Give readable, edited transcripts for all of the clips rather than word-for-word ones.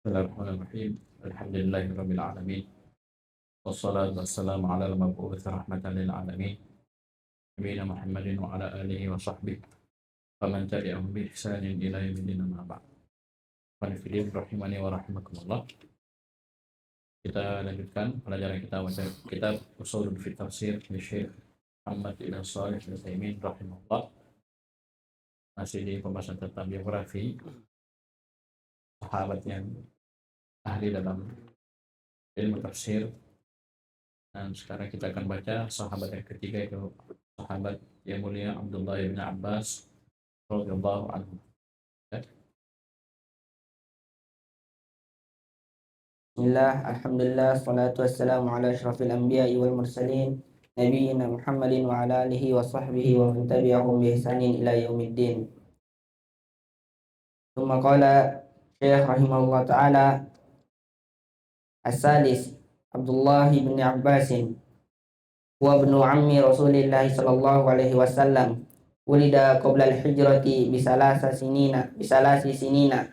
Bismillahirrahmanirrahim. Alhamdulillahirabbil alamin. Wassalatu wassalamu ala al-mab'uts rahmatan lil alamin. Nabiyina Muhammadin wa ala alihi wa sahbihi wa man tabi'ahum bi ihsanin ila yaumil amma ba'd. Qanifidin rahimani wa rahimakumullah. Kita lanjutkan pelajaran kita baca kitab Ushulul Fiqh Tafsir dari Syekh Muhammad bin Shalih Al-Utsaimin rahimahullah. Masih di pembahasan tentang biografi sahabat yang ahli dalam ilmu tafsir, dan sekarang kita akan baca sahabat yang ketiga, yaitu sahabat yang mulia Abdullah bin Abbas radhiyallahu anhu. Bismillah, alhamdulillah, salatu wassalamu ala asyrafil anbiya'i wal mursalin nabiyyina Muhammadin wa ala alihi wa sahbihi wa man tabi'ahum bi ihsanin ila yaumiddin. Tsumma qala Syekh rahimahullah ta'ala as-salis Abdullah bin Abbas wa ibnu ammi Rasulillah sallallahu alaihi wasallam wulida qabla al-hijrati bisalasi sinina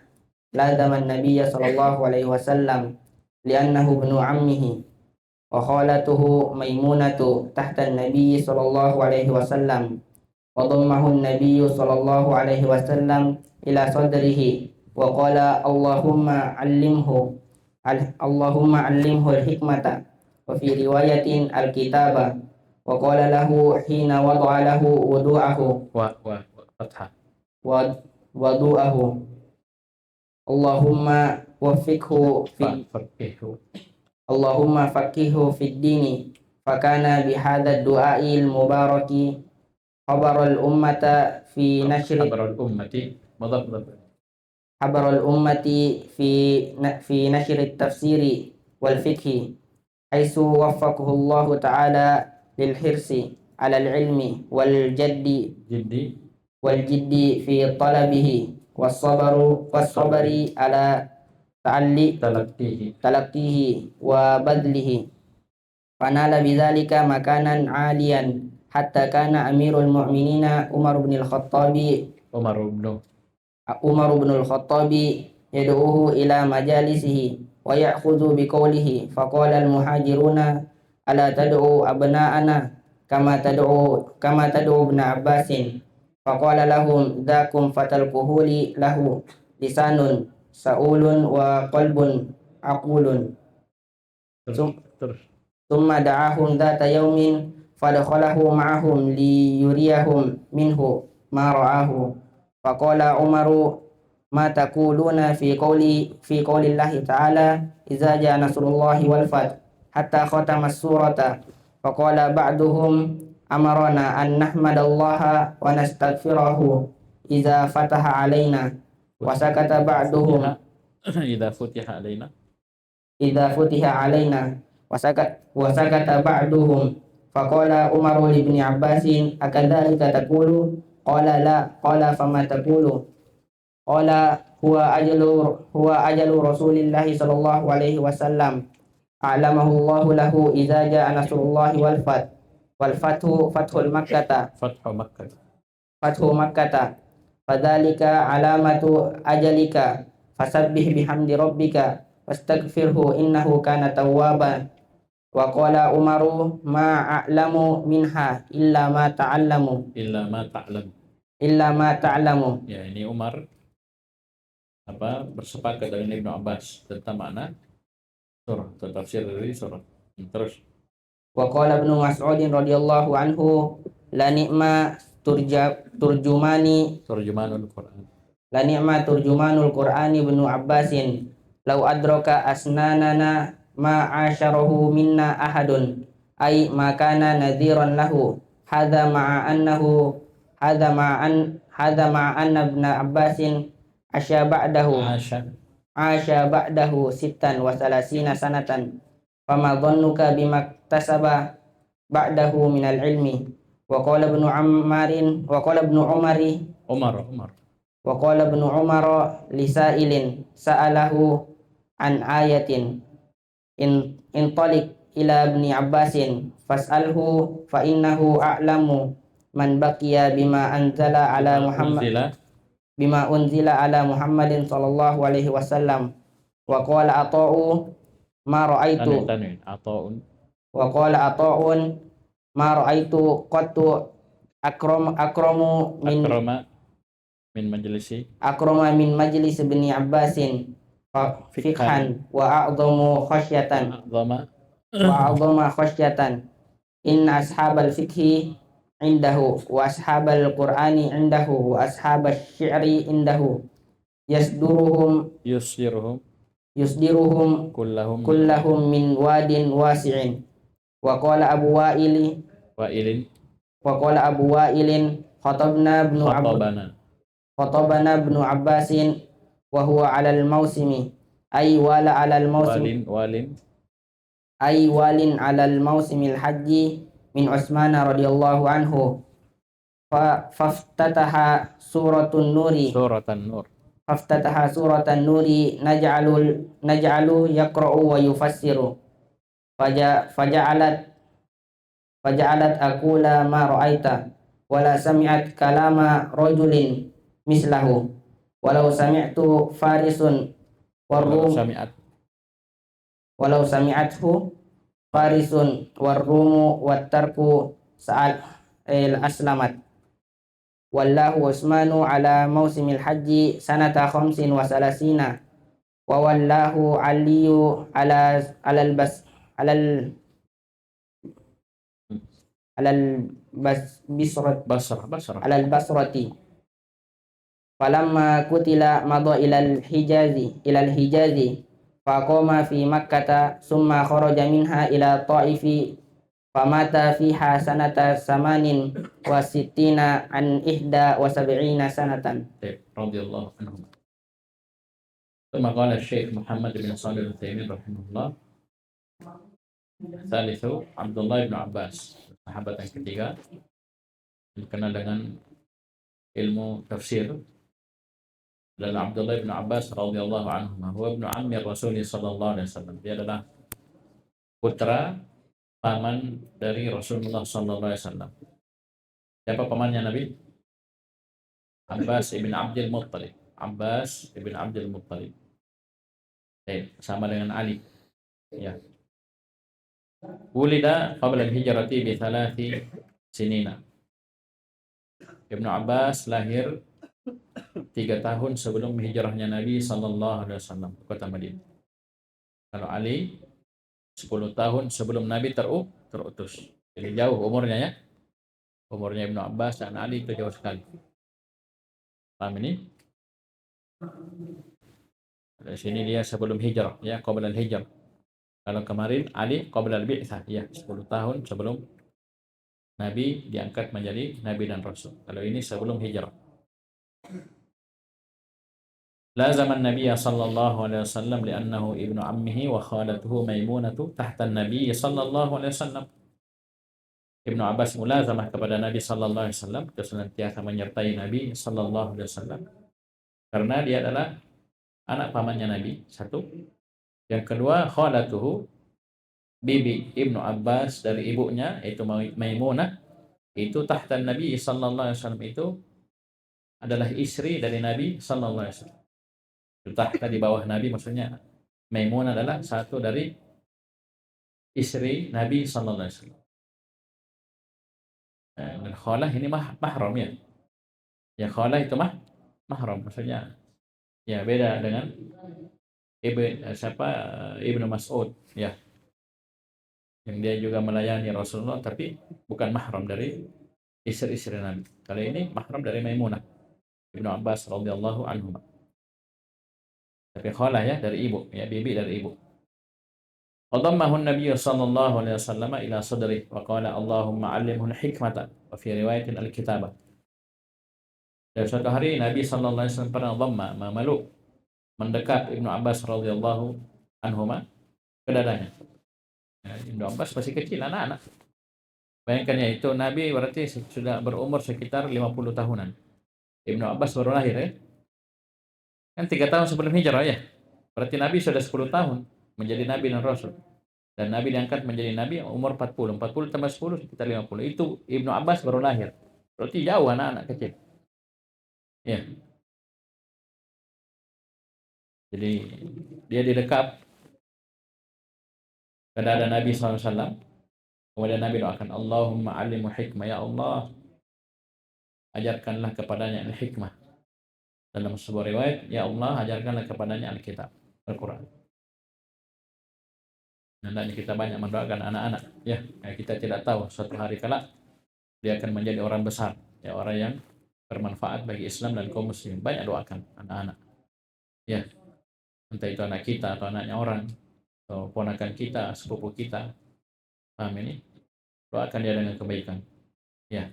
lazama an-nabiy sallallahu alaihi wasallam li'annahu ibnu ammihi wa khalatuhu Maimunatu tahta an-nabiy sallallahu alaihi wasallam wa dhammahu an-nabiy sallallahu alaihi wasallam ila sadrihi wa qala Allahumma allimhu al-hikmata wa fi riwayatin al-kitaba wa qala lahu hina wada'a lahu wudu'ahu Allahumma waffiqhu Allahumma faqihu fid dini fakana bihadha ad-du'a'il mubaraki khabaral ummata fi nashri fi nashri at-tafsiri wal fiqhi haitsu waffaqahu Allah ta'ala lil hirsi 'ala al-'ilmi wal jiddi fi talabihi was-sabri 'ala talaqqihi wa badlihi fanala bidzalika makanan 'aliyan hatta kana amirul mu'minina Umar bin al-Khattabi yad'uhu ila majalisihi wa ya'khudhu biqawlihi faqala al-muhajiruna ala tad'u abna'ana kama tad'u ibn Abbasin faqala lahum dhakum fatal kuhuli lahu lisanun sa'ulun wa qalbun aqulun thumma da'ahum dhata yawmin fadakhalahu ma'ahum liyuriyahum minhu ma ra'ahu faqala Umaru ma taquluna fi qawlillahi ta'ala idza ja'a nasrullahi wal fath hatta khatama as-surata faqala ba'duhum amarna an nahmadallaha wa nastaghfirahu idza fataha alaina wa sakata ba'duhum idza futiha alaina wa sakata ba'duhum faqala Umar ibn Abbasin akadzalika taqulu qala la qala fama taqulu qala huwa ajalu Rasulillahi sallallahu alaihi wasallam a'lamahu Allahu lahu idza ja'a nasrullahi wal fathu makkata fadzalika alamatu ajalika fasabbih bihamdi rabbika wastaghfirhu innahu kana tawwaban wa qala Umaru ma a'lamu minha illa ma ta'lamu. Ya, ini Umar bersepakat dengan Ibnu Abbas tentang makna surah, tafsir dari surah. Terus wa qala Ibnu Mas'ud radhiyallahu anhu la ni'ma turjumanul Qur'an Ibnu Abbasin law adraka asnanana ma asyarahu minna ahadun ay ma kana nadhiran lahu hadza ma'a anna Ibn Abbasin asya ba'dahu sittan wa salasina sanatan fama dhannuka bimaktasaba ba'dahu minal ilmi wa qala Ibnu Umar lisailin sa'alahu an ayatin intalik ila Ibni Abbasin fas'alhu fa innahu a'lamu man baqiya bima unzila ala Muhammadin sallallahu alaihi wasallam Wa qala Ata'u ma ra'aitu Tanwin atau wa qala Ata'un ma ra'aitu qattu akramu min akrama min majlisi majlis Ibni Abbasin fikhan fiqhan wa a'dhamu khasyatan a'zama inna ashabal fiqhi indahu wa ashabal qur'ani indahu wa ashabal syi'ri indahu yasduruhum yusyiruhum kullahum kullahum min wadin wasi'in wa qala wa'ilin Abu Wa'ilin khatabana ibnu Abbasin wa huwa 'alal mausimi ay wala 'alal mausim ay walin 'alal mausimil haji min Utsman radhiyallahu anhu faftataha suratan nuri naj'alu yaqra'u wa yufassiru faja'alat aqula ma ra'aita wala sami'at kalama rajulin mislahu walau sami'tu farisun warum walau sami'athu farisun warumu wattarku sa'al aslamat wallahu Utsmanu ala mausimil haji sanata khamsin wa salasina wa wallahu aliyu alal basrati falamma kutila madha ilal hijazi faqama fi makkata summa kharaja minha ila taifi famata fiha sanata samanin wa sittina an ihda wa sab'ina sanatan. radhiyallahu anhu. ثم قال الشيخ محمد بن صالح العثيمين رحمه الله ثالث عبد الله بن عباس, sahabat yang ketiga dikenal dengan ilmu tafsir adalah Abdullah bin Abbas radhiyallahu anhu. Huwa ibnu ammi Rasul sallallahu alaihi wasallam. Dia adalah putra paman dari Rasulullah sallallahu alaihi wasallam. Siapa pamannya Nabi? Abbas ibn Abdul Muttalib. Sama dengan Ali. Ya. Wulida qabla al-hijrati bi 3 sinina. Ibnu Abbas lahir 3 tahun sebelum hijrahnya Nabi sallallahu alaihi wasallam ke kota Madinah. Kalau Ali 10 tahun sebelum Nabi terutus. Jadi jauh umurnya ya. Umurnya Ibnu Abbas dan Ali itu jauh sekali. Paham ini? Di sini dia sebelum hijrah ya, qabla al-hijrah. Kalau kemarin Ali qabla al-bi'tsah ya, 10 tahun sebelum Nabi diangkat menjadi Nabi dan Rasul. Kalau ini sebelum hijrah. Lazama an-nabiy sallallahu alaihi wasallam li'annahu ibnu ammihi wa khalatuhu Maimunatu tahta an-nabiy sallallahu alaihi wasallam. Ibnu Abbas mulazamah kepada Nabi sallallahu alaihi wasallam, senantiasa menyertai Nabi sallallahu alaihi wasallam. Karena dia adalah anak pamannya Nabi, satu. Yang kedua, khalatuhu, bibi Ibnu Abbas dari ibunya, yaitu Maimunah, itu tahta Nabi sallallahu alaihi wasallam, itu adalah istri dari Nabi sallallahu alaihi wasallam. Tahta di bawah Nabi, maksudnya Maimunah adalah satu dari istri Nabi sallallahu alaihi wasallam. Dan khalah ini mahram ya. Ya khalah itu mahram, maksudnya ya beda dengan Ibnu Mas'ud ya, yang dia juga melayani Rasulullah tapi bukan mahram dari istri-istri Nabi. Kali ini mahram dari Maimunah Ibnu Abbas radhiyallahu anhu. Tapi khalah ya, dari ibu ya, bibi dari ibu. Qadammahu an-nabiy sallallahu alaihi wasallam ila sadri wa qala Allahumma 'allimhu al-hikmata wa fi riwayatin al-kitabah. Dan suatu hari Nabi sallallahu alaihi wasallam pernah memeluk, mendekat Ibnu Abbas radhiyallahu anhuma ke dadanya. Ya, Ibnu Abbas masih kecil, anak-anak. Bayangkan ya, itu Nabi berarti sudah berumur sekitar 50 tahunan. Ibnu Abbas baru lahir ya. Kan 3 tahun sebelum hijrah ya. Berarti Nabi sudah 10 tahun menjadi Nabi dan Rasul. Dan Nabi diangkat menjadi Nabi umur 40. 40 tambah 10 sekitar 50. Itu Ibnu Abbas baru lahir. Berarti jauh anak-anak kecil. Ya. Jadi dia didekap ke dada Nabi SAW. Kemudian Nabi doakan, Allahumma alimhu hikmah, ya Allah ajarkanlah kepadanya al-hikmah. Dalam sebuah riwayat, ya Allah ajarkanlah kepadanya Alkitab, Al-Quran. Hendaknya kita banyak mendoakan anak-anak, ya, kita tidak tahu suatu hari kelak dia akan menjadi orang besar, ya, orang yang bermanfaat bagi Islam dan kaum muslimin. Banyak doakan anak-anak, ya, entah itu anak kita atau anaknya orang, atau ponakan kita, sepupu kita. Paham ini? Doakan dia dengan kebaikan, ya,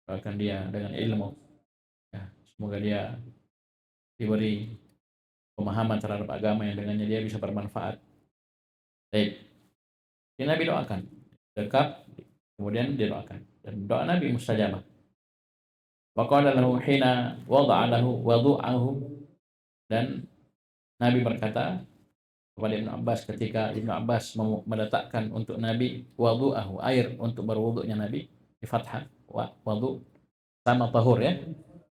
doakan dia dengan ilmu, ya, semoga dia diberi pemahaman terhadap agama yang dengannya dia bisa bermanfaat. Baik, ini Nabi doakan, dekat, kemudian dia doakan, dan doa Nabi mustajabah. Wa qala lahu hina wada'a lahu wadu'ahu, dan Nabi berkata kepada Ibnu Abbas ketika Ibnu Abbas meletakkan untuk Nabi wadu'ahu, air untuk berwuduknya Nabi, di fathah, wadu sama tahur, ya.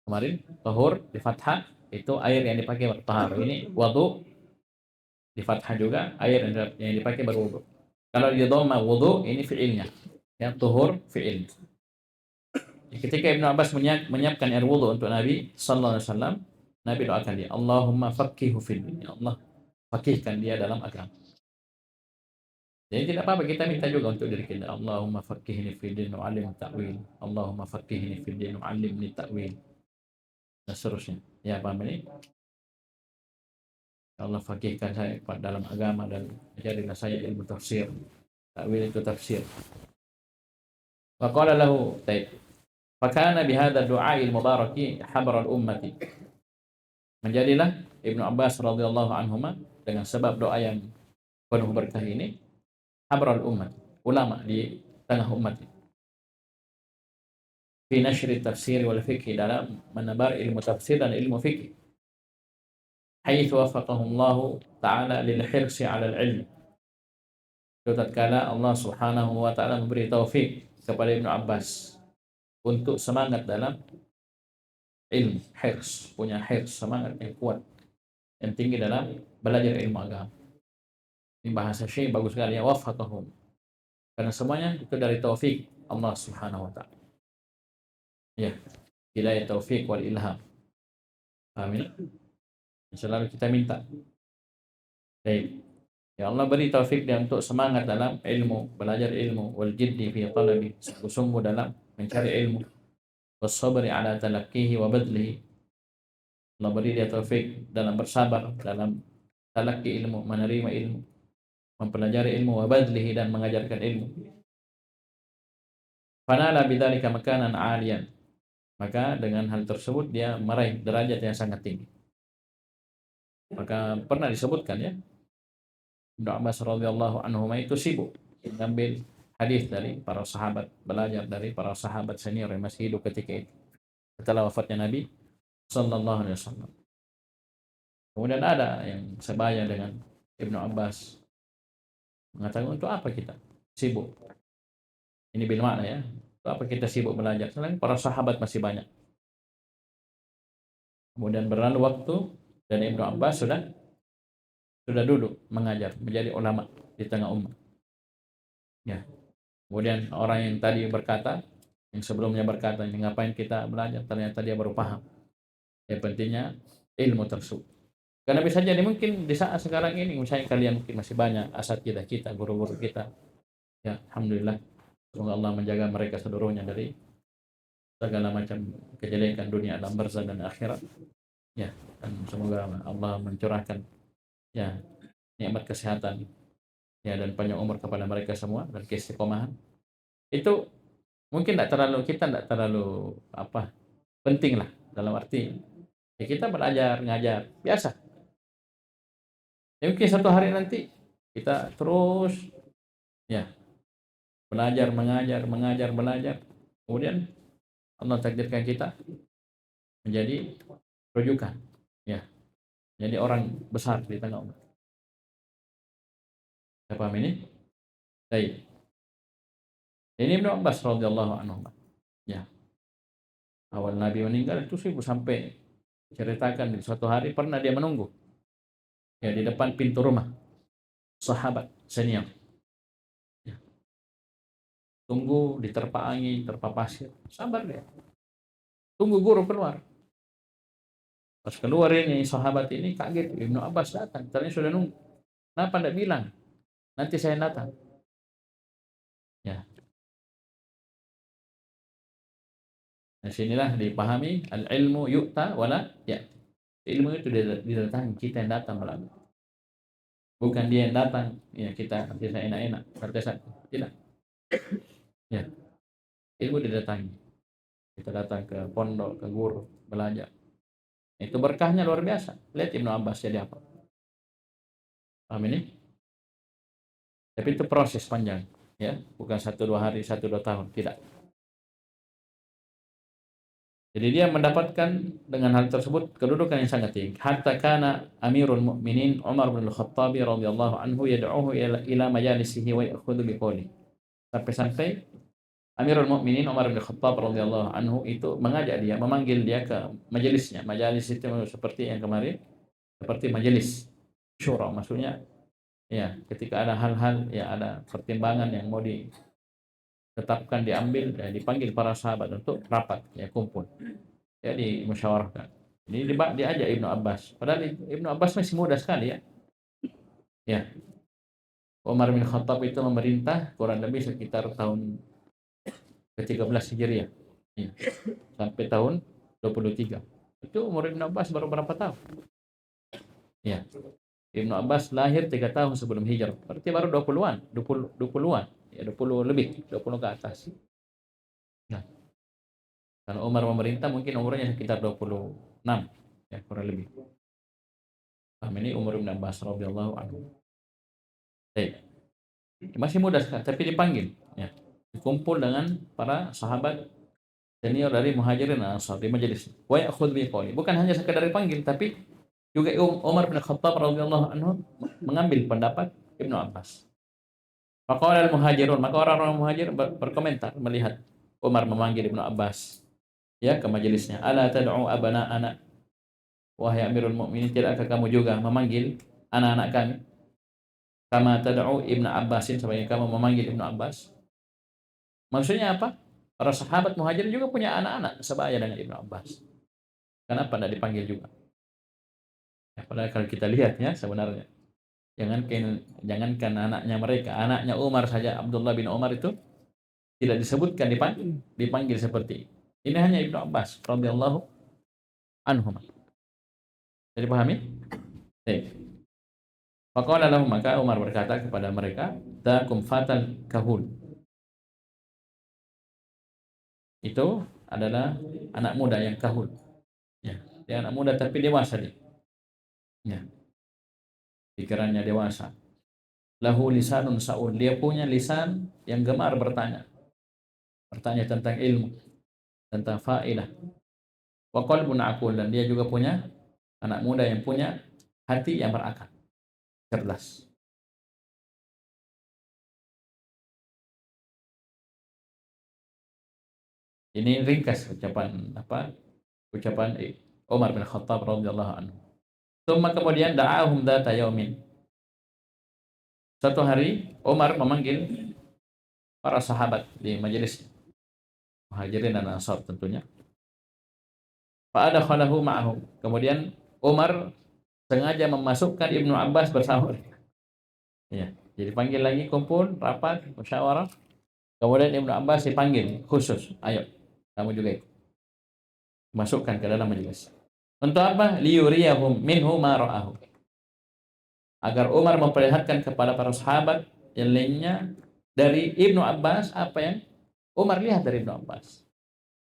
Kemarin tahur di fathah itu air yang dipakai bertahar. Ini wudu di fathah juga air yang dipakai berwudu. Kalau di dhamma wudu ini fi'ilnya, ya, tahur fi'il. Ketika Ibnu Abbas menyiapkan air wudu untuk Nabi sallallahu alaihi wasallam, Nabi doakan dia, Allahumma faqihu fid din, ya Allah faqihkan dia dalam agama. Jadi tidak apa-apa kita minta juga untuk diri kita, Allahumma faqihni fid din wa 'allimni ta'wil, Allahumma faqihni fid din wa 'allimni ta'wil, dan seterusnya. Ya, paham ini? Allah faqihkan saya dalam agama dan ajarilah saya ilmu tafsir. Ta'wil itu tafsir. Wa qala lahu taib. Fakana bihadza du'a'il mubaraki habral ummati. Menjadilah Ibnu Abbas radhiyallahu anhuma dengan sebab doa yang penuh berkah ini habral ummat, ulama di tengah umat. Fi nashri tafsir wal fiqh, dalam menebar ilmu tafsir dan ilmu fikih. Haitsu wafaqahu Allah taala lil hirsi 'ala al-'ilm. Tatkala Allah Subhanahu wa taala memberi taufik kepada Ibnu Abbas untuk semangat dalam ilmu, hirs, punya hirs, semangat yang kuat, yang tinggi dalam belajar ilmu agama. Ini bahasa Syekh bagus sekali, ya, wafaqahum. Karena semuanya itu dari taufik Allah Subhanahu wa taala. Ya, hidayah taufik wal ilham. Amin. Selalu kita minta. Baik. Ya Allah beri taufik dia untuk semangat dalam ilmu, belajar ilmu, wal jiddi fi talabi, sungguh dalam mencari ilmu, was sabri ala talaqqihi wa badlihi. Allah beri dia taufik dalam bersabar dalam talaqqi ilmu, menerima ilmu, mempelajari ilmu, wa badlihi, dan mengajarkan ilmu. Fanala bidzalika makanan 'aliyan. Maka dengan hal tersebut dia meraih derajat yang sangat tinggi. Maka pernah disebutkan, ya, Ibnu Abbas radhiyallahu anhu itu sibuk mengambil hadis dari para sahabat, belajar dari para sahabat senior yang masih hidup ketika itu, setelah wafatnya Nabi sallallahu alaihi wasallam. Kemudian ada yang sebaya dengan Ibnu Abbas mengatakan, untuk apa kita sibuk? Ini bil makna, ya. Untuk apa kita sibuk belajar? Selain para sahabat masih banyak. Kemudian berlalu waktu dan Ibnu Abbas sudah duduk mengajar, menjadi ulama di tengah umat. Ya. Kemudian orang yang tadi berkata, yang sebelumnya berkata, ini ngapain kita belajar? Ternyata dia baru paham. Ya, pentingnya ilmu tersebut. Karena bisa jadi mungkin di saat sekarang ini, misalnya kalian mungkin masih banyak asatidz kita, guru-guru kita. Ya, alhamdulillah. Semoga Allah menjaga mereka seluruhnya dari segala macam kejelekan dunia, alam barzah dan akhirat. Ya, dan semoga Allah mencurahkan, ya, nikmat kesehatan, ya, dan panjang umur kepada mereka semua dan keistiqomahan. Itu mungkin kita tidak terlalu penting lah, dalam arti ya kita belajar ngajar biasa. Ya, mungkin satu hari nanti kita terus, ya, belajar mengajar belajar, kemudian Allah takdirkan kita menjadi rujukan, ya, jadi orang besar di tengah umat. Saya paham ini? Baik. Ini Ibnu Abbas radhiyallahu anhu. Ya. Awal Nabi meninggal itu sibuk sampai ceritakan di suatu hari pernah dia menunggu ya di depan pintu rumah sahabat senior. Ya, tunggu diterpa angin, terpa pasir, sabar dia. Tunggu guru keluar. Pas keluar ini sahabat ini kaget, Ibnu Abbas datang, ternyata sudah nunggu. Kenapa tidak bilang? Nanti saya datang. Ya, nah sinilah dipahami al-ilmu yu'ta wala ya. Ilmu itu didatangi, kita yang datang melalui. Bukan dia yang datang, ya kita bisa enak-enak, tidak. Ya, ilmu didatangi. Kita datang ke pondok, ke guru, belajar. Itu berkahnya luar biasa. Lihat Ibnu Abbas jadi apa? Paham ini? Tapi itu proses panjang, ya, bukan 1-2 hari, 1-2 tahun, tidak. Jadi dia mendapatkan dengan hal tersebut kedudukan yang sangat tinggi. Hatta kana Amirul Mukminin Umar bin Al-Khattab radhiyallahu anhu yad'uhu ila majalisihi wa ya'khudhu biqawli. Sampai-sampai Amirul Mukminin Umar bin Al-Khattab radhiyallahu anhu itu mengajak dia, memanggil dia ke majelisnya. Majelis itu seperti yang kemarin, seperti majelis syura, maksudnya ya ketika ada hal-hal, ya ada pertimbangan yang mau ditetapkan, diambil, dan dipanggil para sahabat untuk rapat, ya kumpul, ya dimusyawarahkan. Ini diajak Ibnu Abbas, padahal Ibnu Abbas masih muda sekali, ya. Ya, Umar bin Khattab itu memerintah kurang lebih sekitar tahun ke-13 Hijriah, ya, sampai tahun 23. Itu umur Ibnu Abbas baru berapa tahun? Ya, Ibnu Abbas lahir 3 tahun sebelum hijrah, berarti baru 20-an, 20-an, ya 20 lebih, 20 ke atas. Nah, kalau Umar memerintah mungkin umurnya sekitar 26, ya kurang lebih. Paham ini umur Ibnu Abbas radhiyallahu anhu. Baik. Masih muda sekali, tapi dipanggil, ya. Dikumpul dengan para sahabat senior dari Muhajirin dan Ansar di majelis. Wa ya'khudh bi qawli. Bukan hanya sekedar dipanggil, tapi juga Umar bin Khattab radhiyallahu anhu mengambil pendapat Ibnu Abbas. Faqala al-muhajirun, maka orang-orang muhajir berkomentar melihat Umar memanggil Ibnu Abbas, ya, ke majelisnya. Ala tad'u abana'ana, wahai Amirul Mukminin, tidakkah kamu juga memanggil anak-anak kami? Kama tad'u Ibnu Abbasin, sebagai kamu memanggil Ibnu Abbas. Maksudnya apa? Para sahabat muhajir juga punya anak-anak sebaya dengan Ibnu Abbas. Kenapa tidak dipanggil juga? Ya, padahal kalau kita lihat, ya, sebenarnya jangankan anaknya mereka, anaknya Umar saja, Abdullah bin Umar itu tidak disebutkan dipanggil seperti ini. Hanya Ibnu Abbas radhiyallahu anhu. Jadi pahami? Baik. Faqala lahum, maka Umar berkata kepada mereka, "Dakum fatal kahul." Itu adalah anak muda yang kahul. Ya, dia anak muda tapi dewasa dia. Ya. Pikirannya dewasa. Lahu lisanun sa'un, dia punya lisan yang gemar bertanya. Bertanya tentang ilmu, tentang faedah. Wa qalbun aqul, dan dia juga punya anak muda yang punya hati yang berakal, cerdas. Ini ringkas ucapan Umar bin Khattab radhiyallahu anhu. Kemudian da'ahum dzata yaumin. Suatu hari Umar memanggil para sahabat di majelis Muhajirin dan Ansar tentunya. Fa'adakhalahu ma'ahum. Kemudian Umar sengaja memasukkan Ibnu Abbas bersama mereka. Ya, jadi panggil lagi, kumpul, rapat, musyawarah. Kemudian Ibnu Abbas dipanggil khusus, ayo, kamu juga ikut. Masukkan ke dalam majelis. Untuk apa? Liyuriyahum minhu ma ra'ahu. Agar Umar memperlihatkan kepada para sahabat yang lainnya dari Ibnu Abbas apa yang Umar lihat dari Ibnu Abbas.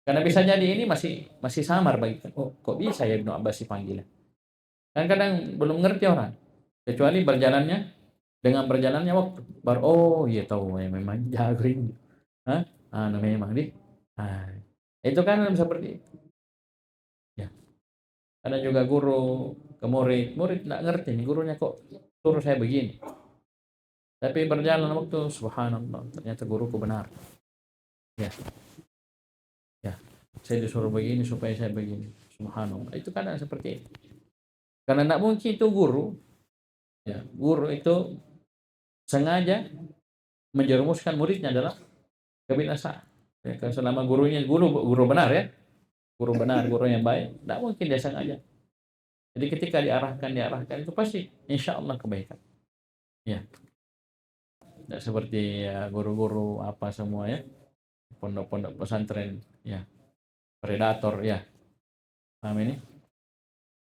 Karena bisa jadi ini masih samar bagi, oh, kok bisa ya Ibnu Abbas dipanggil? Kan kadang belum ngerti orang. Kecuali dengan berjalannya waktu, baru oh iya tahu ya, memang jago ini. Hah? Memang di. Itu kan seperti itu. Ya. Ada juga guru ke murid nggak ngerti nih gurunya kok suruh saya begini. Tapi berjalan waktu, subhanallah, ternyata guruku benar. Ya. Ya. Saya disuruh begini supaya saya begini. Subhanallah. Itu kadang seperti itu. Karena tidak mungkin itu guru Ya, guru itu sengaja menjerumuskan muridnya dalam kebinasaan. Ya, selama gurunya guru benar ya, guru benar, guru yang baik, tidak mungkin dia sengaja. Jadi ketika diarahkan itu pasti insya Allah kebaikan. Ya, tidak seperti ya, guru-guru apa semua ya, pondok-pondok pesantren ya, predator ya, paham ini?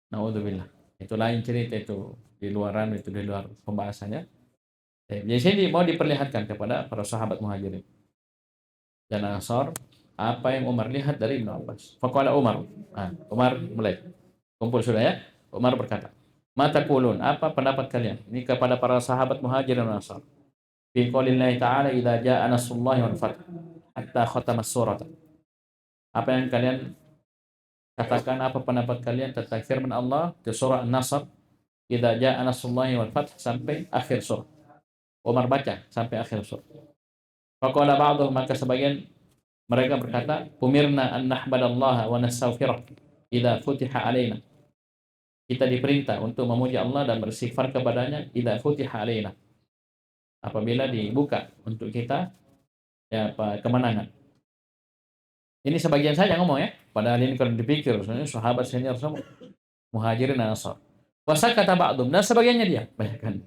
Naudzubillah. Itu lain cerita, itu di luar pembahasannya. Jadi sini mau diperlihatkan kepada para sahabat muhajirin dan ansar apa yang Umar lihat dari Ibnu Abbas. Faqala Umar. Umar mulai. Kumpul sudah ya. Umar berkata, "Mata kulun, apa pendapat kalian?" Ini kepada para sahabat muhajirin dan ansar. Fi qaulillahi ta'ala idza jaa nasrullahi wal fath hatta khatama surat. Apa yang kalian katakan, apa pendapat kalian tentang firman Allah di surah An-Nasr, idza jaa nasrullahi wal fath sampai akhir surah. Umar baca sampai akhir surah. Faqala ba'dhum, maka sebagian mereka berkata, "Umirna an nahmadallaha wa nastaghfirah idza futiha alaina." Kita diperintah untuk memuji Allah dan beristighfar kepadanya idza futiha alaina. Apabila dibuka untuk kita ya kemenangan. Ini sebagian saja ngomong ya. Padahal ini kalau dipikir sebenarnya sahabat senior semua, Muhajirin dan Ansar. Wasa kata ba'dhum, dan sebagiannya dia. Bayangkan.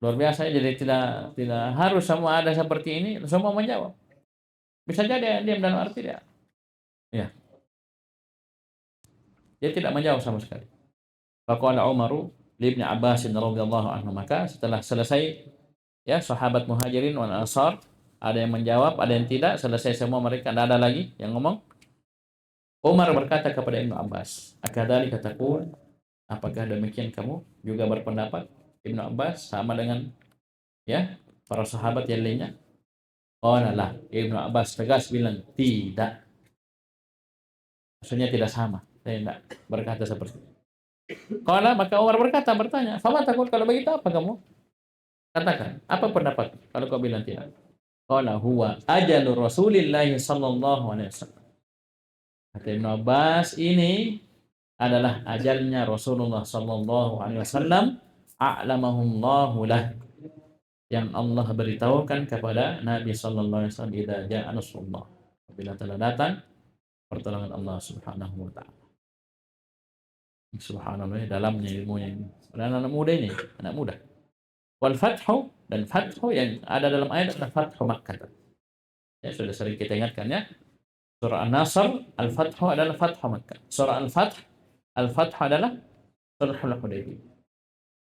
Luar biasa, jadi tidak harus semua ada seperti ini semua menjawab. Bisa jadi diam dalam arti dia. Ya, dia tidak menjawab sama sekali. Faqala Umaru li Ibnu Abbas radhiyallahu anhu, maka setelah selesai ya sahabat Muhajirin wal Ansar, ada yang menjawab, ada yang tidak, selesai semua mereka, tidak ada lagi yang ngomong. Umar berkata kepada Ibnu Abbas, "Akadzalika taqul?" Apakah demikian kamu juga berpendapat? Ibnu Abbas sama dengan ya para sahabat yang lainnya. Qala la. Ibnu Abbas tegas bilang tidak. Maksudnya tidak sama. Saya tidak berkata seperti itu. Qala, maka Umar bertanya, "Fama taqul?" Kalau begitu apa kamu katakan? Apa pendapat kalau kau bilang tidak? Qala huwa ajalu Rasulillah sallallahu alaihi wasallam. Kata Ibnu Abbas, ini adalah ajalnya Rasulullah sallallahu alaihi wasallam, a'lamahullahu lah, yang Allah beritahukan kepada Nabi sallallahu alaihi wasallam, idza jaa nasrullah, apabila telah datang pertolongan Allah Subhanahu wa taala. Subhanallah, dalamnya ilmunya ini. Anak muda ini, anak muda. Wal fathu, dan fathu yang ada dalam ayat adalah fathu Makkah. Ya, sudah sering kita ingatkan ya. Surah An-Nasr, Al-Fathu adalah Fathu Makkah. Surah Al-Fathu adalah Sulhul Hudaybiyah.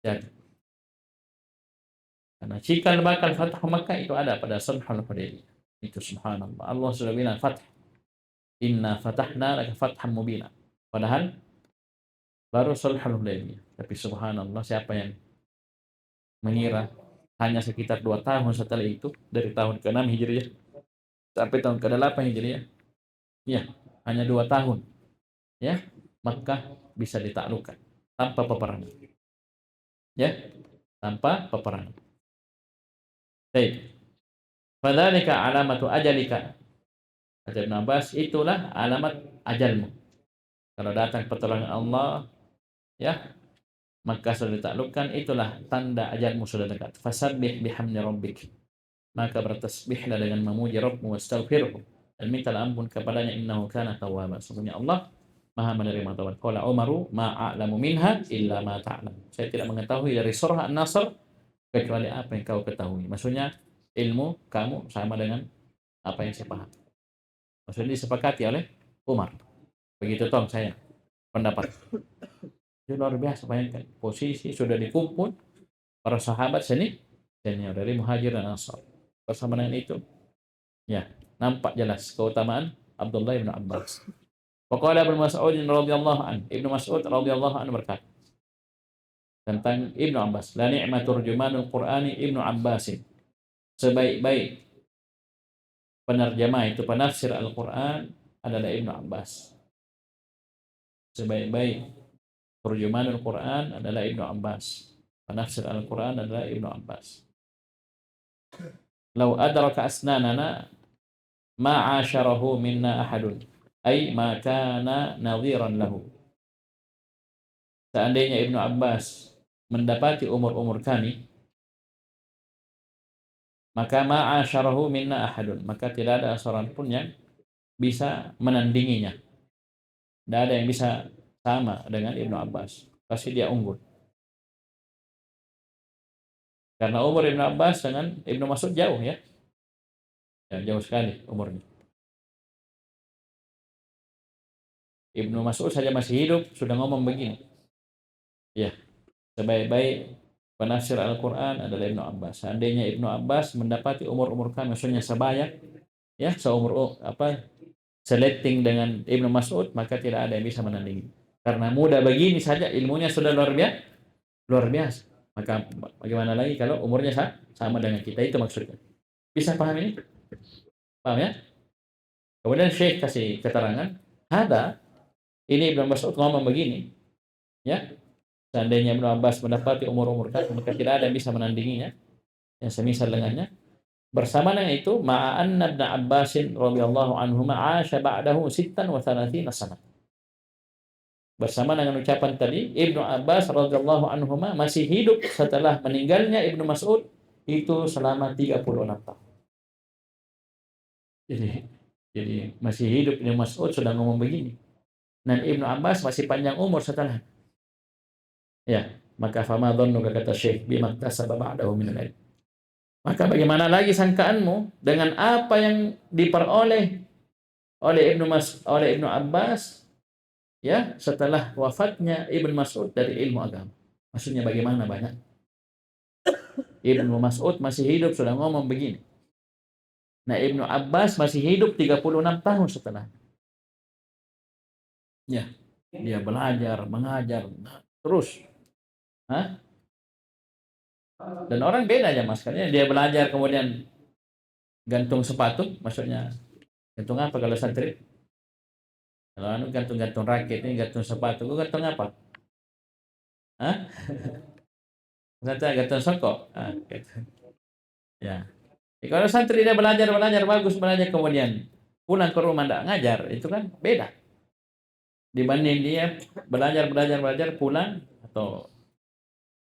Jadi, karena cikal bakal Fathu Makkah itu ada pada Sulhul Hudaybiyah. Itu subhanallah. Allah sudah bilang Fath. Inna fatahna laka fatham mubina. Padahal baru Sulhul Hudaybiyah. Tapi subhanallah, siapa yang mengira hanya sekitar 2 tahun setelah itu, dari tahun ke-6 Hijriah sampai tahun ke-8 Hijriah, ya, hanya 2 tahun, ya, Makkah bisa ditaklukkan tanpa peperangan, ya, tanpa peperangan. Baik, fadzalika alamatu ajalika, kata Ibnu Abbas, itulah alamat ajalmu. Kalau datang pertolongan Allah, ya, maka sudah ditaklukkan, itulah tanda ajalmu sudah dekat. Fasabbih bihamdi rabbik, maka bertasbihlah dengan memuji Rabbmu, wastaghfirhu, dan mintalah ampun kepadanya, innahu kana tawwaba, sesungguhnya Allah Maha menerima taubat. Qala Umaru ma a'lamu minha illa ma ta'lam. Saya tidak mengetahui dari surah An-Nasr kecuali apa yang kau ketahui. Maksudnya ilmu kamu sama dengan apa yang saya paham. Maksudnya disepakati oleh Umar. Begitu toh saya pendapat. Itu luar biasa, bayangkan posisi sudah dikumpul para sahabat senior dari Muhajir dan Ansar. Bersama dengan itu, ya, nampak jelas keutamaan Abdullah bin Abbas. Faqala Ibnu Mas'ud radhiyallahu anhu, Ibnu Mas'ud radhiyallahu anhu berkata tentang Ibnu Abbas, la ni'ma turjumanul Qur'ani Ibnu Abbas. Sebaik-baik penerjemah itu penafsir Al-Qur'an adalah Ibnu Abbas. Sebaik-baik turjumanul Qur'an adalah Ibnu Abbas. Penafsir Al-Qur'an adalah Ibnu Abbas. Lau adraka asnanana ma 'asharahu minna ahadun, ay ma kana nadhiran lahu. Seandainya Ibnu Abbas mendapati umur-umur kami, maka ma'asyarahu minna ahadun, maka tidak ada seorang pun yang bisa menandinginya. Tidak ada yang bisa sama dengan Ibnu Abbas. Pasti dia unggul. Karena umur Ibnu Abbas dengan Ibnu Mas'ud jauh ya. Ya, jauh sekali umurnya. Ibnu Mas'ud saja masih hidup sudah ngomong begini. Ya, sebaik-baik penafsir Al-Quran adalah Ibnu Abbas. Seandainya Ibnu Abbas mendapati umur-umur kami, maksudnya sebaya, ya, seletting dengan Ibnu Mas'ud, maka tidak ada yang bisa menandingi. Karena muda begini saja ilmunya sudah luar biasa. Maka bagaimana lagi kalau umurnya sama dengan kita, itu maksudnya. Bisa paham ini? Paham ya? Kemudian Syekh kasih keterangan, ini Ibnu Mas'ud ngomong begini, ya. Seandainya Ibnu Abbas mendapati umur-umur kami, maka tidak ada yang bisa menandinginya, yang semisal dengannya. Bersama dengan itu, ma'anna Ibnu Abbasin radhiyallahu anhuma 'asha ba'dahu 36 sanah. Bersama dengan ucapan tadi, Ibnu Abbas radhiyallahu anhuma masih hidup setelah meninggalnya Ibnu Mas'ud itu selama 36 tahun. Jadi masih hidup Ibnu Mas'ud sudah ngomong begini. Dan Ibnu Abbas masih panjang umur setelah. Ya, maka fama dhannuka, kata Syekh, bima iktasaba ba'dahu min al-ilm. Maka bagaimana lagi sangkaanmu dengan apa yang diperoleh oleh Ibnu Abbas, ya, setelah wafatnya Ibnu Mas'ud dari ilmu agama. Maksudnya bagaimana banyak? Ibnu Mas'ud masih hidup sudah ngomong begini. Nah, Ibnu Abbas masih hidup 36 tahun setelah. Ya, dia belajar, mengajar terus. Hah? Dan orang beda aja Mas, karena dia belajar kemudian gantung sepatu, maksudnya gantung apa kalau santri? Kalau anu gantung rakit, ini gantung sepatu, gua gantung apa? Hah? Gantung songkok. Gitu. Ya. Kalau santri dia belajar bagus, belajar kemudian pulang ke rumah enggak ngajar, itu kan beda. Dibanding dia belajar pulang atau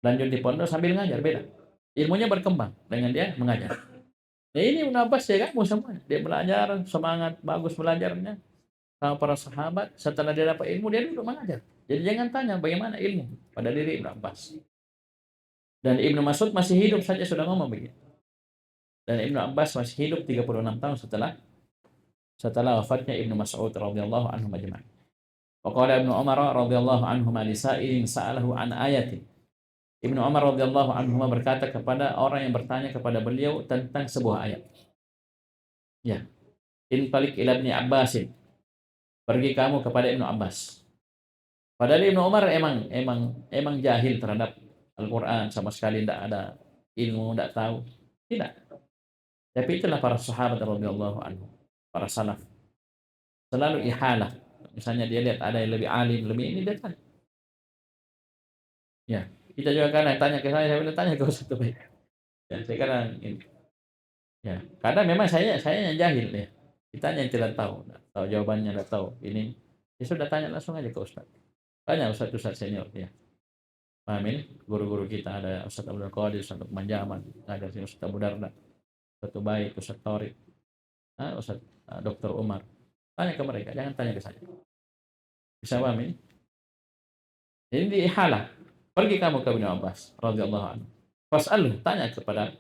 lanjut di pondok sambil ngajar, beda. Ilmunya berkembang dengan dia mengajar. Nah, ini Ibnu Abbas ya kamu semua. Dia belajar, semangat, bagus belajarnya sama para sahabat. Setelah dia dapat ilmu, dia duduk mengajar. Jadi jangan tanya bagaimana ilmu pada diri Ibnu Abbas. Dan Ibnu Mas'ud masih hidup saja sudah ngomong begitu. Dan Ibnu Abbas masih hidup 36 tahun setelah wafatnya Ibnu Mas'ud radhiyallahu anhu majma'in. Wa qala Ibnu Umar radhiyallahu anhu li sa'ilin sa'alahu an ayatin. Ibnu Umar radhiyallahu anhu berkata kepada orang yang bertanya kepada beliau tentang sebuah ayat. Ya. Intalik ila Ibnu Abbasin. Pergi kamu kepada Ibnu Abbas. Padahal Ibnu Umar emang jahil terhadap Al-Qur'an, sama sekali tidak ada ilmu, tidak tahu. Tidak. Tapi itulah para sahabat radhiyallahu anhu, para salaf. Selalu ihalah. Misalnya dia lihat ada yang lebih alim, lebih ini, dia tanya. Ya, kita juga kadang tanya ke saya bilang tanya ke Ustaz baik. Ya, saya kadang ini. Ya, kadang memang saya yang jahil ya. Kita yang tidak tahu jawabannya, tidak tahu ini. Ya sudah tanya langsung aja ke Ustaz. Tanya Ustaz senior ya. Paham ini? Guru-guru kita ada Ustaz Abdul Qadir, Ustaz Lukman Jaman, ada Ustaz Abu Darda, Ustaz Baik, Ustaz Tariq, Ustaz Dr. Umar. Tanya ke mereka, jangan tanya ke saya. Bisa paham ini? Jadi di ihalah. Pergi kamu ke Ibnu Abbas radhiyallahu anhu. Fas'alhu, tanya kepada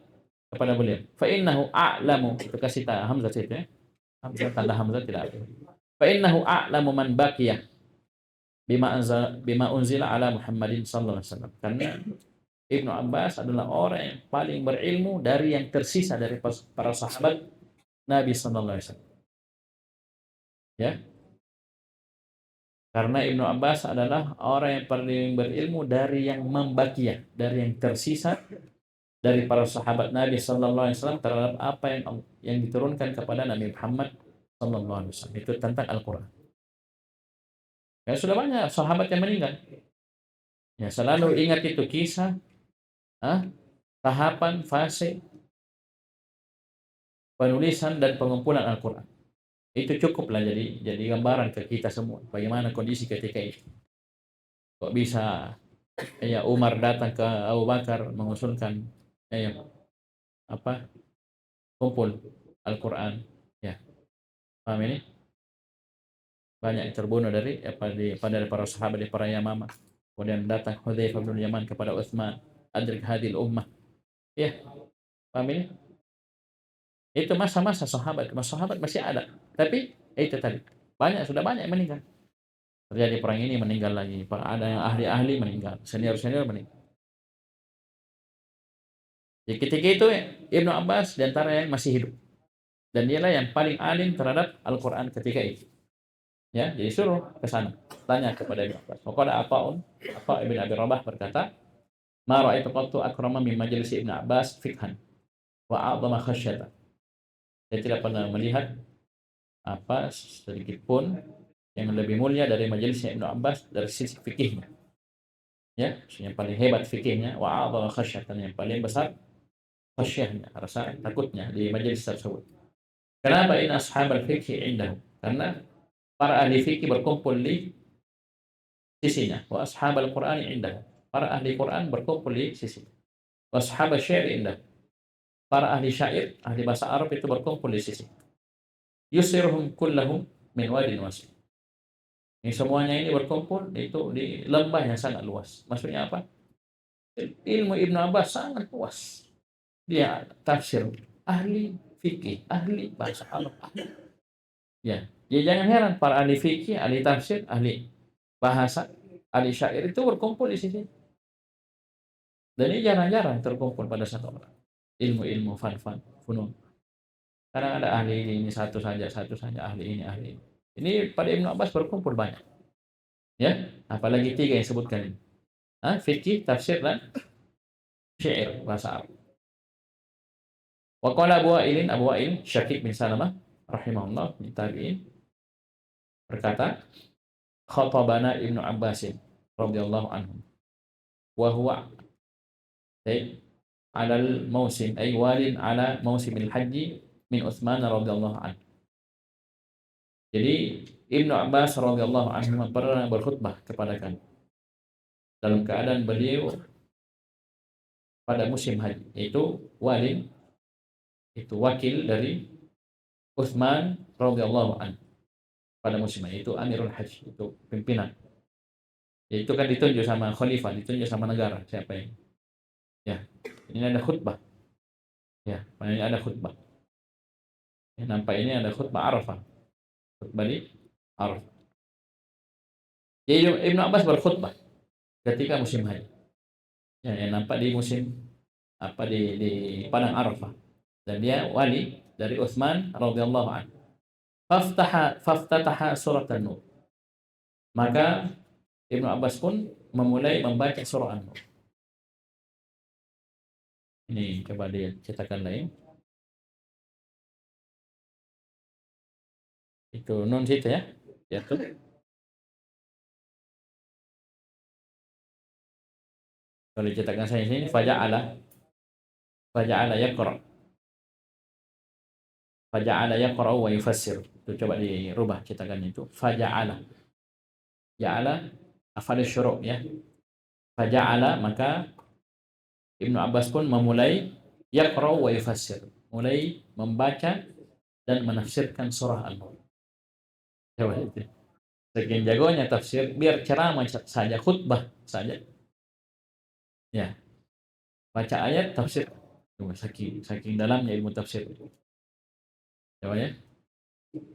beliau. Fa innahu a'lamu, itu kasih hamzah situ ya. Hamzah tanda hamzah tidak ada. Fa innahu a'lamu man baqiyah bima unzila ala Muhammadin sallallahu alaihi wasallam. Karena Ibnu Abbas adalah orang yang paling berilmu dari yang tersisa dari para sahabat Nabi sallallahu alaihi wasallam. Ya. Karena Ibnu Abbas adalah orang yang paling berilmu dari yang membakiyah, dari yang tersisa dari para sahabat Nabi sallallahu alaihi wasallam terhadap apa yang diturunkan kepada Nabi Muhammad sallallahu alaihi wasallam. Itu tentang Al-Qur'an. Ya sudah banyak sahabat yang meninggal. Ya selalu ingat itu kisah tahapan fase penulisan dan pengumpulan Al-Qur'an. Itu cukuplah jadi gambaran ke kita semua bagaimana kondisi ketika itu. Kok bisa Ya, Umar datang ke Abu Bakar mengusulkan ya, apa kumpul Al-Quran. Ya, paham ini? Banyak yang terbunuh dari pada para sahabat di para Yamamah. Kemudian datang Hudzaifah bin Yaman kepada Utsman, adrik hadil ummah. Ya, paham ini? Itu masa-masa sahabat masih ada. Tapi itu tadi, sudah banyak yang meninggal. Terjadi perang ini meninggal lagi. Ada yang ahli-ahli meninggal, senior-senior meninggal. Jadi ketika itu Ibnu Abbas di antara yang masih hidup. Dan dialah yang paling alim terhadap Al-Quran ketika itu. Ya, jadi suruh ke sana, tanya kepada Ibnu Abbas. Pokoknya apa Ibnu Abi Rabah berkata, "Ma ra'aitu qattu akrama min majlis Ibnu Abbas fikhan wa a'dhama khasyatan." Saya tidak pernah melihat sedikit pun yang lebih mulia dari majelisnya Ibnu Abbas dari sisi fikihnya. Ya, yang paling hebat fikihnya, wa a'dhama khasyatan, yang paling besar khasyahnya, rasa takutnya di majelis tersebut. Kenapa in ashabal fikih indahu? Karena para ahli fikih berkumpul di sisinya. Wa ashabal Qur'ani indah. Para ahli Quran berkumpul di sisi. Wa ashabal syair indah. Para ahli syair, ahli bahasa Arab itu berkumpul di sisi. Yusiruhum kullahum min wadin wasi. Ini semuanya ini berkumpul itu di lembah yang sangat luas. Maksudnya apa? Ilmu Ibnu Abbas sangat luas. Dia tafsir, ahli fikih, ahli bahasa Arab, ahli. Ya, ya jangan heran para ahli fikih, ahli tafsir, ahli bahasa, ahli syair itu berkumpul di sini. Dan ini jarang-jarang terkumpul pada satu orang. Ilmu-ilmu funun. Kadang ada ahli ini satu saja ahli ini ahli ini. Ini pada Ibnu Abbas berkumpul banyak. Ya, apalagi tiga yang sebutkan ini. Fikih, tafsir dan syair bahasa Arab. Wa qala Abu Wa'il Syakib bin Salamah rahimahullah min tabi'in berkata, khatabana Ibnu Abbasin radhiyallahu anhu wa huwa alal mausim ay walin ala mausimil haji min Utsman radhiyallahu anhu. Jadi Ibnu Abbas radhiyallahu anhu pernah berkhutbah kepada kami dalam keadaan beliau pada musim haji, yaitu walin, itu wakil dari Utsman radhiyallahu anhu pada musim haji, itu Amirul Haji, itu pimpinan. Itu kan ditunjuk sama khalifah, ditunjuk sama negara siapa yang. Ya, ini ada khutbah. Ya, ini ada khutbah. Ya, nampak ini ada khutbah Arafah. Khutbah di Arafah. Jadi Ibnu Abbas berkhutbah ketika musim haji. Ya, yang nampak di musim di padang Arafah. Dan dia wali dari Utsman radhiyallahu anhu. Faftataha surat An-Nur. Maka Ibnu Abbas pun memulai membaca surah An-Nur. Ini coba dia cetakan lain. Itu nun situ ya. Ya tuh. Kalau cetakan saya ini faja'ala yaqra. Faja'ala yaqra wa yufassir. Itu coba dirubah cetakannya itu. Faja'ala. Ja'ala afal syuru' ya. Faja'ala, maka Ibnu Abbas pun memulai yaqra wa yufassir. Mulai membaca dan menafsirkan surah An-Nur. Coba itu. Saking jagonya tafsir, biar ceramah saja, khutbah saja. Ya. Baca ayat tafsir. Saking dalamnya ilmu tafsir. Coba ya.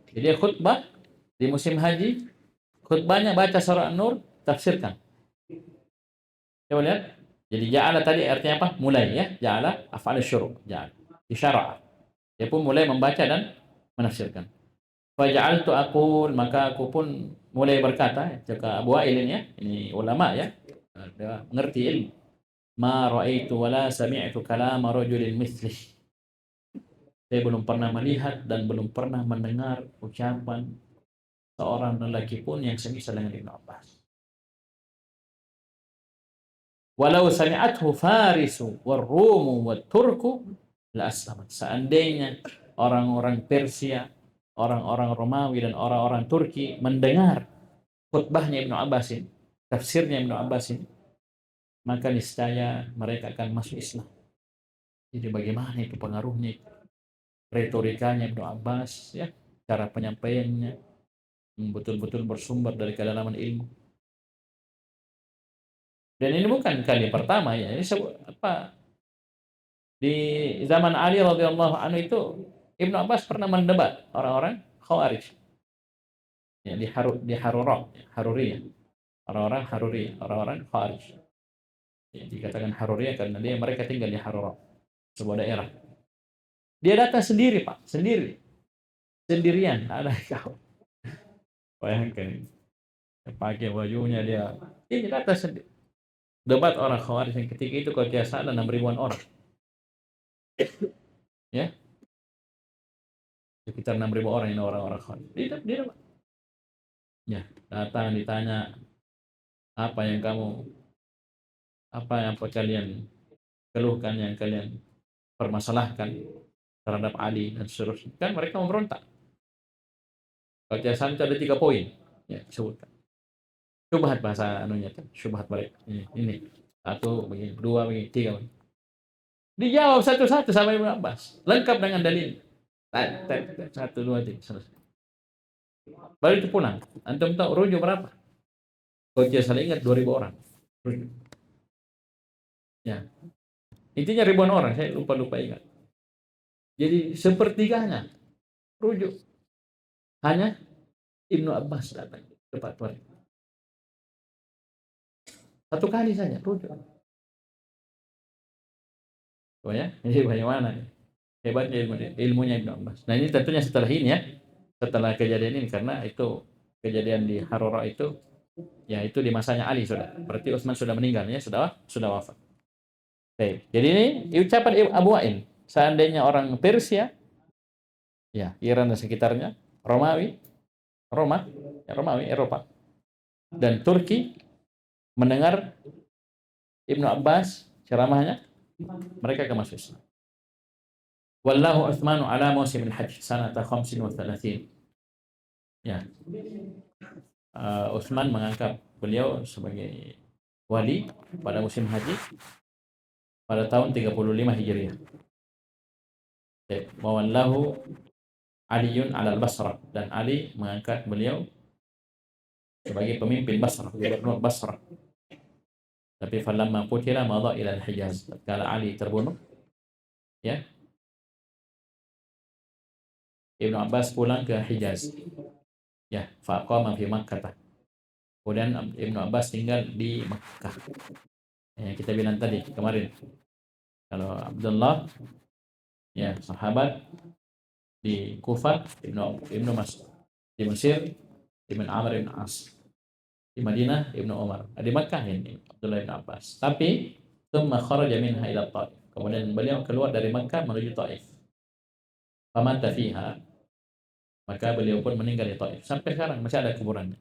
Jadi khutbah di musim haji, khutbahnya baca surah An-Nur, tafsirkan. Coba lihat. Jadi ja'ala tadi artinya apa? Mulai ya. Ja'ala af'al syuru'. Ja'ala. Isyara'. Dia pun mulai membaca dan menafsirkan. Faja'altu aqul, maka aku pun mulai berkata, jika Abu Wa'il ini ya, ini ulama ya. Dia mengerti ilmu. Ma ra'aitu wa la sami'tu kalama rajulin mithlih. Saya belum pernah melihat dan belum pernah mendengar ucapan seorang lelaki pun yang semisal dengan Ibnu Abbas. Walau sami'athu Farisu war-Rumu wat-Turku la aslamat. Seandainya orang-orang Persia, orang-orang Romawi dan orang-orang Turki mendengar khutbahnya Ibnu Abbasin, tafsirnya Ibnu Abbasin, maka niscaya mereka akan masuk Islam. Jadi bagaimana itu pengaruhnya, retorikanya Ibnu Abbas, ya, cara penyampaiannya betul-betul bersumber dari kedalaman ilmu. Dan ini bukan kali pertama ya, ini apa, di zaman Ali radhiyallahu anhu itu Ibnu Abbas pernah mendebat orang-orang Khawarij ya, di Harura, Haruriyah, orang-orang Haruri, orang-orang Khawarij. Ya, dikatakan Haruriyah karena mereka tinggal di Harura, sebuah daerah. Dia datang sendiri, Pak, sendirian, ada kau. Bayangkan, pakai bajunya dia datang sendiri. Debat orang Khawarij yang ketika itu kalau tidak salah 6.000-an orang. Ya, sekitar 6.000 orang ini orang-orang Khawarij. Dia ya, datang ditanya apa yang kalian keluhkan, yang kalian permasalahkan terhadap Ali dan seterusnya. Kan mereka memberontak. Kalau tidak salah itu ada 3 poin ya disebutkan. Syubhat bahasa anunya kan, syubhat mereka. Ini 1 begini, 2 begini, 3 begini. Dijawab satu-satu sama Ibnu Abbas, lengkap dengan dalil. 1, 2, 3 selesai. Baru itu pulang. Antum tahu rujuk berapa? Kalau tidak salah ingat 2.000 orang. Rujuk. Ya. Intinya ribuan orang, saya lupa ingat. Jadi sepertiganya rujuk. Hanya Ibnu Abbas datang tepat waktu. 1 kali saja rujuk. Oh ya, ini bagaimana? Hebatnya ilmunya Ibnu Abbas. Nah ini tentunya setelah ini ya, setelah kejadian ini, karena itu kejadian di Harura itu, ya itu di masanya Ali sudah. Berarti Utsman sudah meninggal ya, sudah wafat. Baik. Jadi ini ucapan Abu Wa'il. Seandainya orang Persia, ya Iran dan sekitarnya, Romawi, Eropa, dan Turki mendengar Ibnu Abbas ceramahnya, mereka akan masuk Islam. Wallahu Utsmanu ala musimil hajj sanata 35. Ya. Utsman mengangkat beliau sebagai wali pada musim haji pada tahun 35 Hijriah. Wa wallahu Aliun alal Basrah, dan Ali mengangkat beliau sebagai pemimpin Basrah, gubernur Basrah. Tapi falamma qutila madha ila al-Hijaz. Tatkala Ali terbunuh, ya, Ibnu Abbas pulang ke Hijaz. Ya, faqama fi Makkah. Kemudian Ibnu Abbas tinggal di Makkah. Yang kita bilang tadi kemarin. Kalau Abdullah, ya, sahabat di Kufah, Ibnu Mas'ud. Di Mesir, Ibnu Amr bin As. Di Madinah, Ibnu Umar. Di Makkah ini Abdullah bin Abbas. Tapi tsumma kharaja minha ila Taif. Kemudian beliau keluar dari Makkah menuju Taif. Famata fiha, maka beliau pun meninggal di Taif. Sampai sekarang masih ada kuburannya,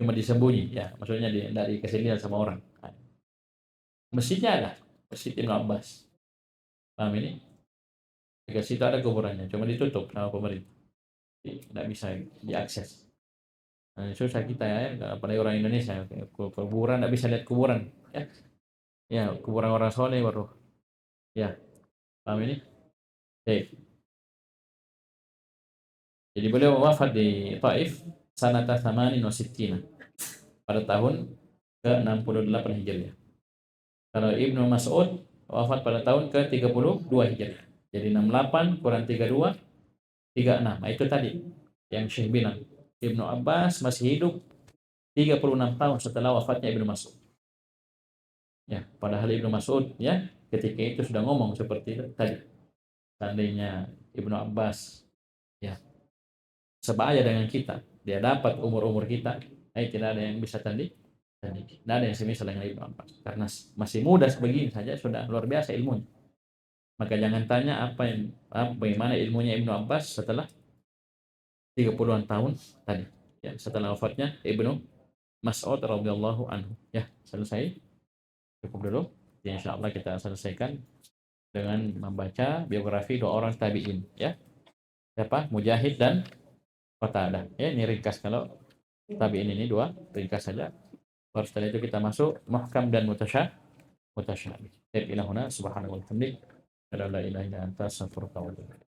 cuma disembunyi, ya, maksudnya dari kesedihan sama orang. Masjidnya ada, Masjid Ibnu Abbas. Paham ini? Di situ ada kuburannya, cuma ditutup sama pemerintah, tidak bisa diakses. Nah, susah kita ya, apalagi orang Indonesia, kuburan tidak bisa lihat kuburan, ya, ya kuburan orang soleh baru, ya, paham ini? Baik. Jadi beliau wafat di Taif sanata 68 pada tahun ke-68 Hijriah. Kalau Ibnu Mas'ud wafat pada tahun ke-32 Hijriah. Jadi 68 kurang 32, 36. Nah, itu tadi yang Syekh bilang. Ibnu Abbas masih hidup 36 tahun setelah wafatnya Ibnu Mas'ud. Ya, padahal Ibnu Mas'ud ya ketika itu sudah ngomong seperti itu tadi. Seandainya Ibnu Abbas ya sebaya dengan kita, dia dapat umur-umur kita, tidak ada yang bisa tanding, tidak ada yang semisal dengan Ibnu Abbas, karena masih muda sebegini saja sudah luar biasa ilmunya. Maka jangan tanya bagaimana ilmunya Ibnu Abbas setelah 30-an tahun tadi, ya, setelah wafatnya Ibnu Mas'ud radhiyallahu anhu. Ya, selesai, cukup dulu. Ya, insyaallah kita selesaikan dengan membaca biografi 2 orang tabi'in, ya. Siapa? Mujahid dan Qatadah. Ya, ini ringkas, kalau tabi'in ini 2 ringkas saja. Baru setelah itu kita masuk muhkam dan mutasyabih. Ila huna subhanallahi wa bihamdihi, la ilaha illa anta, astaghfiruka wa atubu ilaik.